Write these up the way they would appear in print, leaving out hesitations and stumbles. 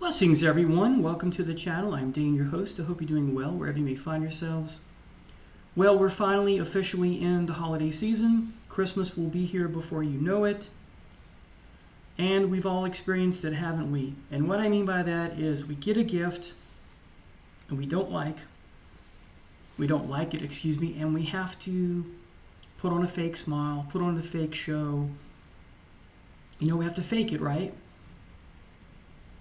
Blessings, everyone. Welcome to the channel. I'm Dane, your host. I hope you're doing well wherever you may find yourselves. Well, we're finally officially in the holiday season. Christmas will be here before you know it. And we've all experienced it, haven't we? And what I mean by that is we get a gift and we don't like it, and we have to put on a fake smile, put on a fake show. We have to fake it, right?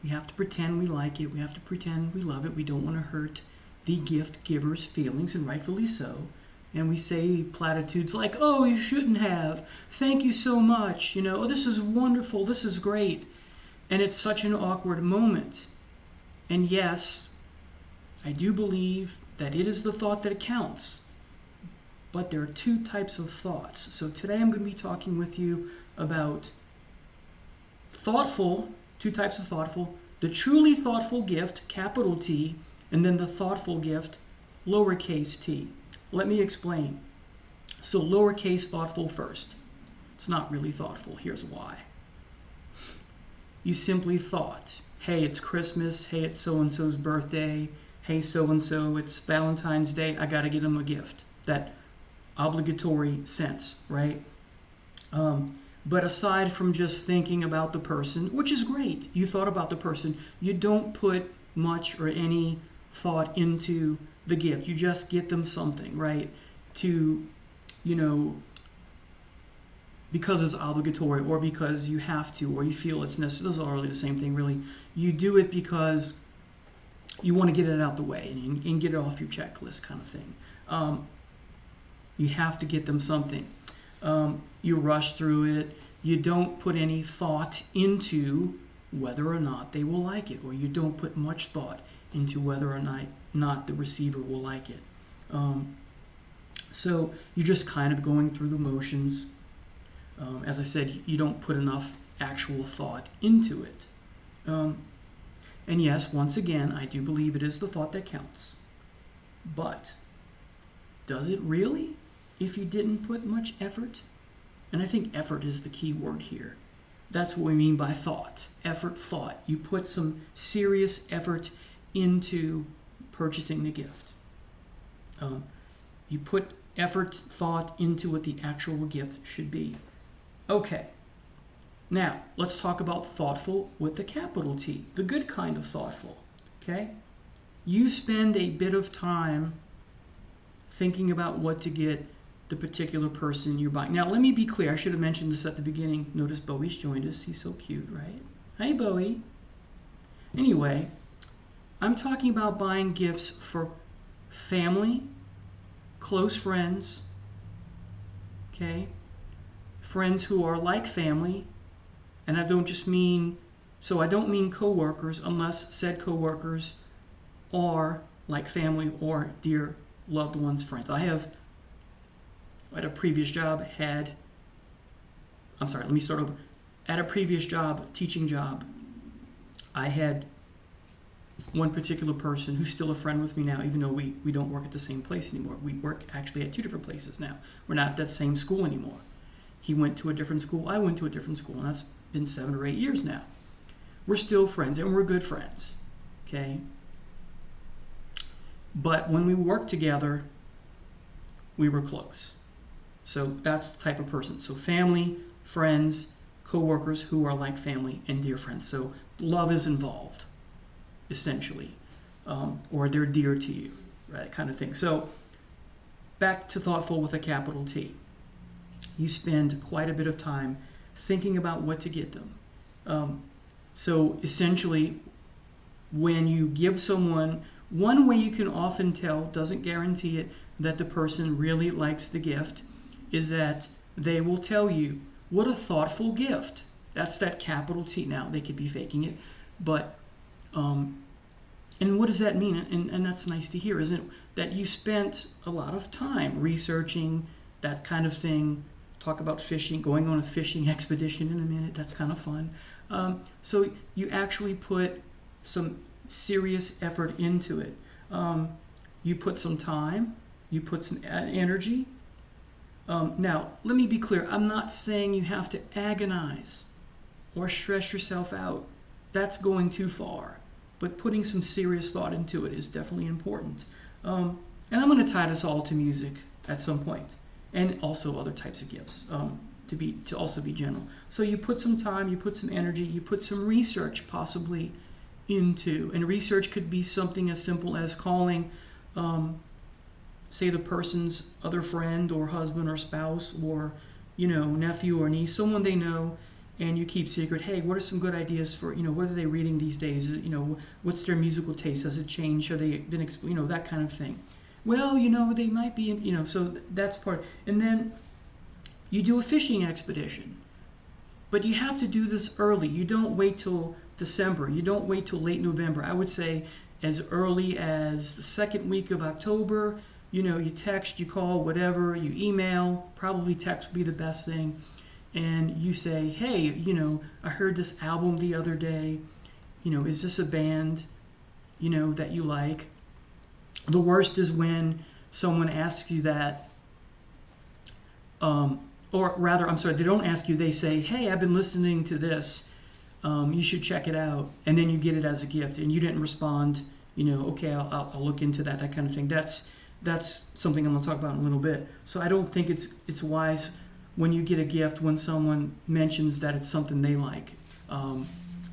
We have to pretend we like it. We have to pretend we love it. We don't want to hurt the gift giver's feelings, and rightfully so. And we say platitudes like, "Oh, you shouldn't have. Thank you so much. Oh, this is wonderful. This is great." And it's such an awkward moment. And yes, I do believe that it is the thought that counts. But there are two types of thoughts. So today I'm going to be talking with you about two types of thoughtful, the truly thoughtful gift, capital T, and then the thoughtful gift, lowercase t. Let me explain. So lowercase thoughtful first. It's not really thoughtful. Here's why. You simply thought, hey, it's Christmas. Hey, it's so-and-so's birthday. Hey, so-and-so, it's Valentine's Day. I got to get them a gift. That obligatory sense, right? But aside from just thinking about the person, which is great, you thought about the person, you don't put much or any thought into the gift. You just get them something, right? Because it's obligatory or because you have to or you feel it's necessary. Those are really the same thing, really. You do it because you want to get it out the way and get it off your checklist kind of thing. You have to get them something. You rush through it. You don't put any thought into whether or not they will like it, or you don't put much thought into whether or not the receiver will like it. So you're just kind of going through the motions. As I said, you don't put enough actual thought into it. And yes, once again, I do believe it is the thought that counts. But does it really if you didn't put much effort? And I think effort is the key word here. That's what we mean by thought. Effort, thought. You put some serious effort into purchasing the gift. You put effort, thought into what the actual gift should be. Okay. Now, let's talk about thoughtful with the capital T, the good kind of thoughtful. Okay? You spend a bit of time thinking about what to get the particular person you're buying. Now, let me be clear. I should have mentioned this at the beginning. Notice Bowie's joined us. He's so cute, right? Hey, Bowie. Anyway, I'm talking about buying gifts for family, close friends, okay? Friends who are like family. And I don't mean coworkers unless said coworkers are like family or dear loved ones, friends. At a previous job, At a previous job, teaching job, I had one particular person who's still a friend with me now, even though we don't work at the same place anymore. We work actually at two different places now. We're not at that same school anymore. He went to a different school, I went to a different school, and that's been 7 or 8 years now. We're still friends, and we're good friends, okay? But when we worked together, we were close. So that's the type of person. So family, friends, co-workers who are like family, and dear friends. So love is involved, essentially, or they're dear to you, right? Kind of thing. So back to thoughtful with a capital T. You spend quite a bit of time thinking about what to get them. So essentially, when you give someone, one way you can often tell, doesn't guarantee it, that the person really likes the gift, is that they will tell you, what a thoughtful gift. That's that capital T. Now, they could be faking it, but, and what does that mean? And that's nice to hear, isn't it? That you spent a lot of time researching that kind of thing. Talk about fishing, going on a fishing expedition in a minute. That's kind of fun. So you actually put some serious effort into it. You put some time, you put some energy. Now, let me be clear. I'm not saying you have to agonize or stress yourself out. That's going too far. but putting some serious thought into it is definitely important. And I'm going to tie this all to music at some point, and also other types of gifts, to also be general. So you put some time, you put some energy, you put some research possibly into, and research could be something as simple as calling, say, the person's other friend or husband or spouse or, nephew or niece, someone they know, and you keep secret. Hey, what are some good ideas for, what are they reading these days? What's their musical taste? Has it changed? Are they been, that kind of thing. Well, they might be, so that's part. And then you do a fishing expedition. But you have to do this early. You don't wait till December. You don't wait till late November. I would say as early as the second week of October. You text, you call, whatever, you email. Probably text would be the best thing. And you say, hey, I heard this album the other day. Is this a band, that you like? The worst is when someone asks you that, or rather, I'm sorry, they don't ask you, they say, hey, I've been listening to this, you should check it out, and then you get it as a gift, and you didn't respond, okay, I'll look into that kind of thing. That's something I'm going to talk about in a little bit. So I don't think it's wise when you get a gift when someone mentions that it's something they like,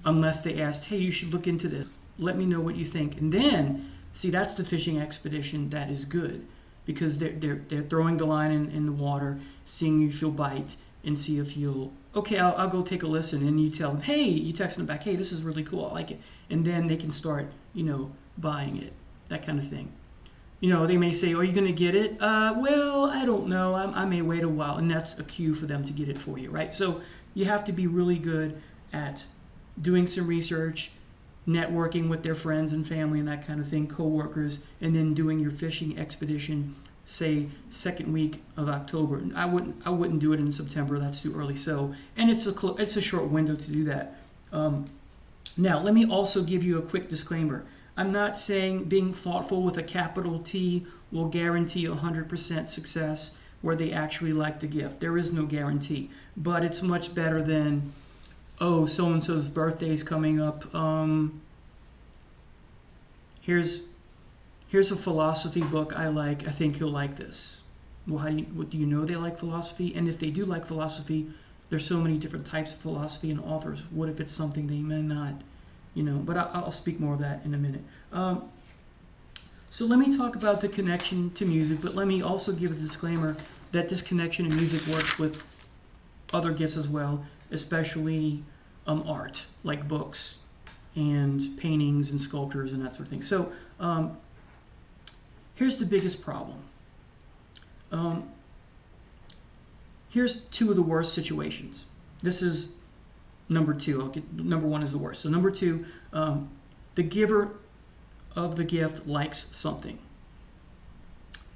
unless they asked, hey, you should look into this, let me know what you think, and then, see, that's the fishing expedition that is good, because they're throwing the line in the water, seeing if you'll bite, and see if you'll, okay, I'll go take a listen, and you tell them, hey, you text them back, hey, this is really cool, I like it, and then they can start, buying it, that kind of thing. They may say, are you going to get it? Well, I don't know, I may wait a while, and that's a cue for them to get it for you, right? So you have to be really good at doing some research, networking with their friends and family and that kind of thing, co-workers, and then doing your fishing expedition, say, second week of October. I wouldn't do it in September. That's too early. So, and it's a short window to do that. Now, let me also give you a quick disclaimer. I'm not saying being thoughtful with a capital T will guarantee 100% success where they actually like the gift. There is no guarantee, but it's much better than, oh, so-and-so's birthday's coming up. Here's a philosophy book I like. I think you'll like this. Well, do you know they like philosophy? And if they do like philosophy, there's so many different types of philosophy and authors. What if it's something they may not, But I'll speak more of that in a minute. So let me talk about the connection to music, but let me also give a disclaimer that this connection to music works with other gifts as well, especially art, like books and paintings and sculptures and that sort of thing. So here's the biggest problem. Here's two of the worst situations. This is number two. Number one is the worst. So number two, the giver of the gift likes something.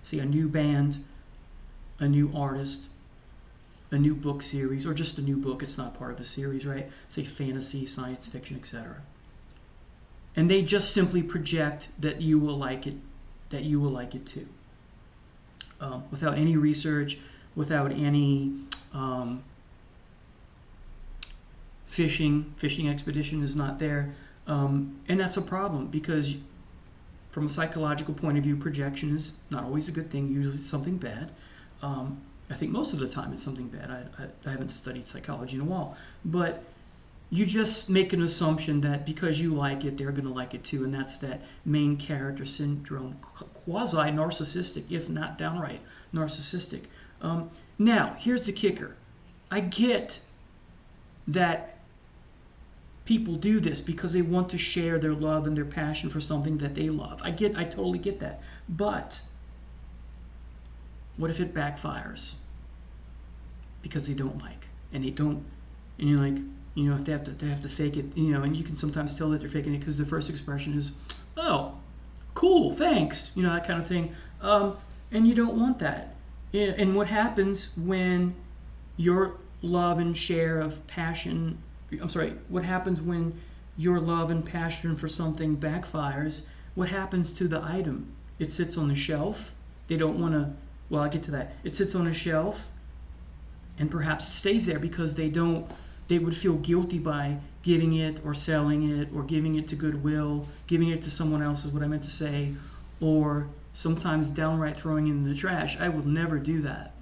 See, a new band, a new artist, a new book series, or just a new book. It's not part of a series, right? Say fantasy, science fiction, etc. And they just simply project that you will like it, too. Without any research, without any fishing expedition is not there. And that's a problem because from a psychological point of view, projection is not always a good thing. Usually it's something bad. I think most of the time it's something bad. I haven't studied psychology in a while. But you just make an assumption that because you like it, they're going to like it too. And that's that main character syndrome, quasi-narcissistic, if not downright narcissistic. Now, here's the kicker. I get that people do this because they want to share their love and their passion for something that they love. I totally get that. But what if it backfires? Because they don't like, and you're like, if they have to fake it, and you can sometimes tell that they're faking it because the first expression is, oh, cool, thanks, that kind of thing. And you don't want that. And what happens when your love and share of passion, what happens when your love and passion for something backfires? What happens to the item? It sits on the shelf. They don't want to, I'll get to that. It sits on a shelf, and perhaps it stays there because they would feel guilty by giving it or selling it or giving it to Goodwill, giving it to someone else is what I meant to say, or sometimes downright throwing it in the trash. I will never do that,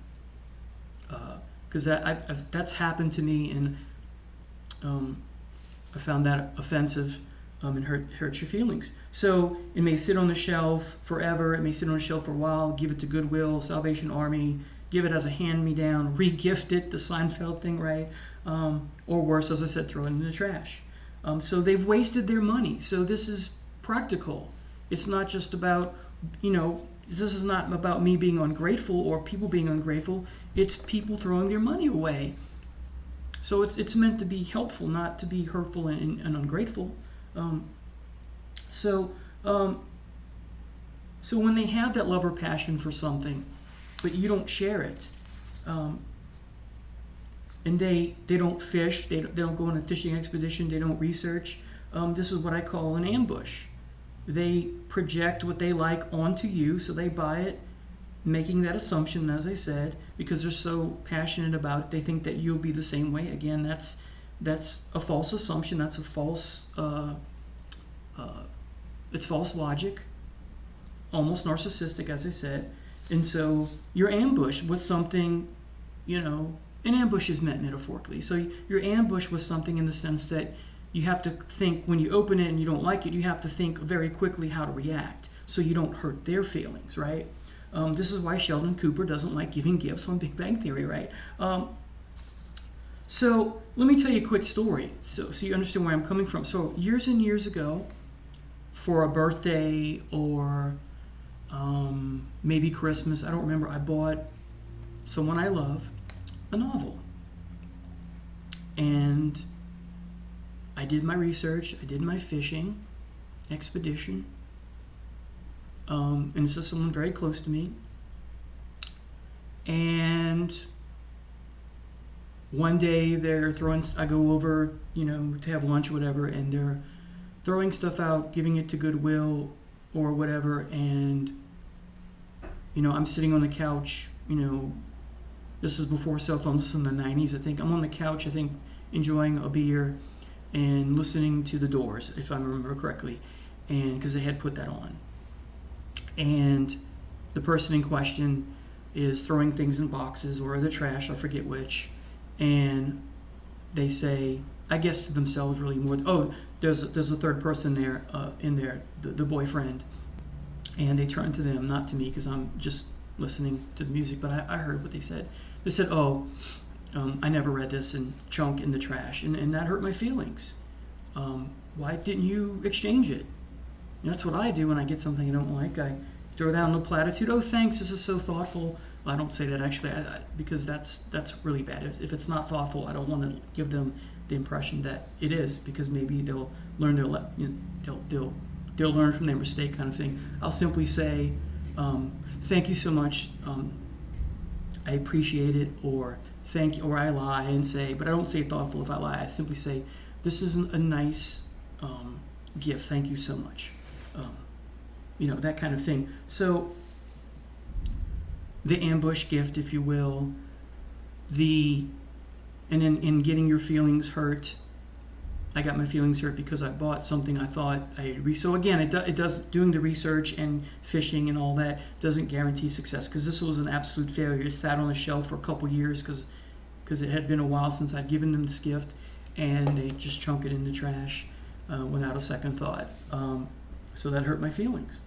because that's happened to me, and I found that offensive, and hurt your feelings. So it may sit on the shelf forever. It may sit on the shelf for a while. Give it to Goodwill, Salvation Army. Give it as a hand-me-down. Re-gift it, the Seinfeld thing, right? Or worse, as I said, throw it in the trash. So they've wasted their money. So this is practical. It's not just about, this is not about me being ungrateful or people being ungrateful. It's people throwing their money away. So it's meant to be helpful, not to be hurtful and ungrateful. So when they have that love or passion for something, but you don't share it, and they don't fish, they don't go on a fishing expedition, they don't research, this is what I call an ambush. They project what they like onto you, so they buy it, making that assumption, as I said, because they're so passionate about it, they think that you'll be the same way. Again, that's a false assumption. That's a false, it's false logic, almost narcissistic, as I said. And so you're ambushed with something, an ambush is meant metaphorically. So you're ambushed with something in the sense that you have to think, when you open it and you don't like it, you have to think very quickly how to react so you don't hurt their feelings, right? This is why Sheldon Cooper doesn't like giving gifts on Big Bang Theory, right? So let me tell you a quick story so you understand where I'm coming from. So years and years ago, for a birthday or maybe Christmas, I don't remember, I bought someone I love a novel. And I did my research, I did my fishing expedition. And this is someone very close to me. And one day I go over, to have lunch or whatever, and they're throwing stuff out, giving it to Goodwill or whatever, and, I'm sitting on the couch, this is before cell phones, this is in the 90s, I think. I'm on the couch, I think, enjoying a beer and listening to The Doors, if I remember correctly, and because they had put that on. And the person in question is throwing things in boxes or the trash, I forget which, and they say, I guess to themselves really more, there's a third person there, in there, the boyfriend, and they turn to them, not to me because I'm just listening to the music, but I heard what they said. They said, I never read this, and chunk in the trash, and that hurt my feelings. Why didn't you exchange it? That's what I do when I get something I don't like. I throw down the platitude, thanks, this is so thoughtful. Well, I don't say that actually, because that's really bad. If it's not thoughtful, I don't want to give them the impression that it is, because maybe they'll learn they'll learn from their mistake, kind of thing. I'll simply say, thank you so much, I appreciate it, or thank you, or I lie and say, but I don't say thoughtful if I lie. I simply say, this is a nice gift, thank you so much. That kind of thing. So the ambush gift, if you will, and then in getting your feelings hurt, I got my feelings hurt because I bought something I thought so again, it does, doing the research and fishing and all that doesn't guarantee success, because this was an absolute failure. It sat on the shelf for a couple years because it had been a while since I'd given them this gift, and they just chunk it in the trash without a second thought. So that hurt my feelings.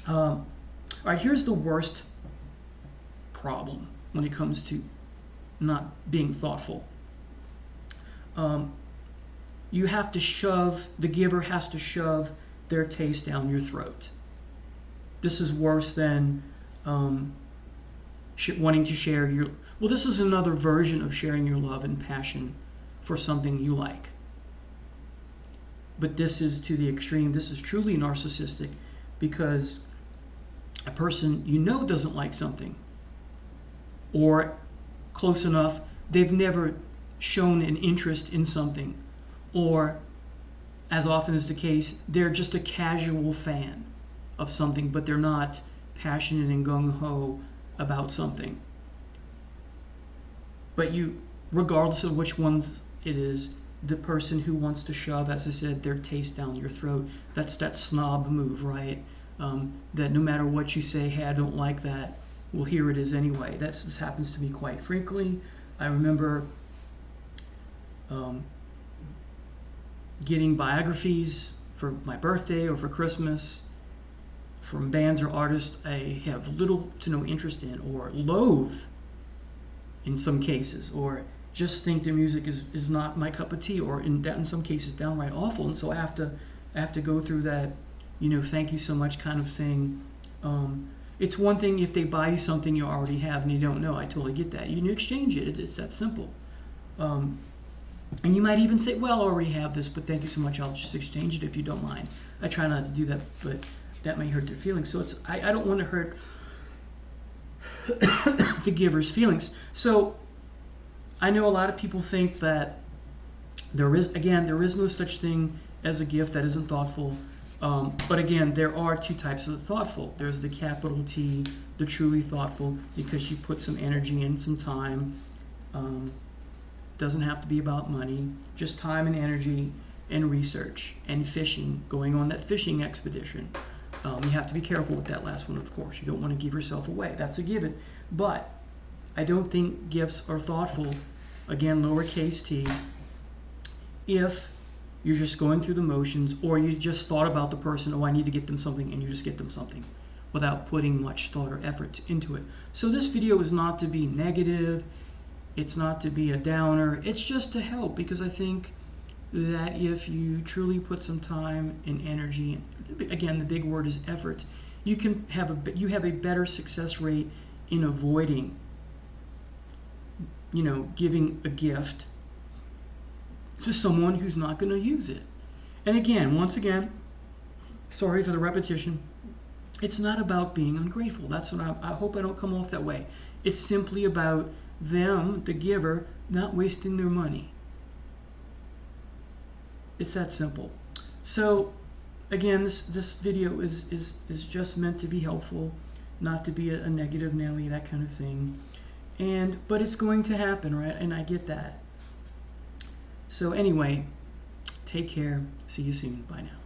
All right, here's the worst problem when it comes to not being thoughtful. The giver has to shove their taste down your throat. This is worse than wanting to share this is another version of sharing your love and passion for something you like. But this is to the extreme. This is truly narcissistic, because a person doesn't like something, or close enough, they've never shown an interest in something, or, as often is the case, they're just a casual fan of something, but they're not passionate and gung-ho about something. But regardless of which one it is, the person who wants to shove, as I said, their taste down your throat. That's that snob move, right? That no matter what you say, hey, I don't like that, well, here it is anyway. This happens to me quite frequently. I remember getting biographies for my birthday or for Christmas from bands or artists I have little to no interest in, or loathe in some cases, or just think their music is not my cup of tea, or in some cases downright awful. And so I have to go through that, thank you so much kind of thing. It's one thing if they buy you something you already have and you don't know. I totally get that. You exchange it. It's that simple. And you might even say, well, I already have this, but thank you so much. I'll just exchange it if you don't mind. I try not to do that, but that may hurt their feelings. So I don't want to hurt the giver's feelings. So I know a lot of people think that there is no such thing as a gift that isn't thoughtful. But again, there are two types of thoughtful. There's the capital T, the truly thoughtful, because you put some energy in, some time. Doesn't have to be about money, just time and energy and research and fishing, going on that fishing expedition. You have to be careful with that last one, of course. You don't want to give yourself away. That's a given. But I don't think gifts are thoughtful, again, lowercase t, if you're just going through the motions, or you just thought about the person, oh, I need to get them something, and you just get them something without putting much thought or effort into it. So this video is not to be negative. It's not to be a downer. It's just to help, because I think that if you truly put some time and energy, again, the big word is effort, you have a better success rate in avoiding, giving a gift to someone who's not going to use it. And again, once again, sorry for the repetition, it's not about being ungrateful. That's what I hope I don't come off that way. It's simply about them, the giver, not wasting their money. It's that simple. So again, this video is just meant to be helpful, not to be a negative Nelly, that kind of thing. But it's going to happen, right? And I get that. So anyway, take care. See you soon. Bye now.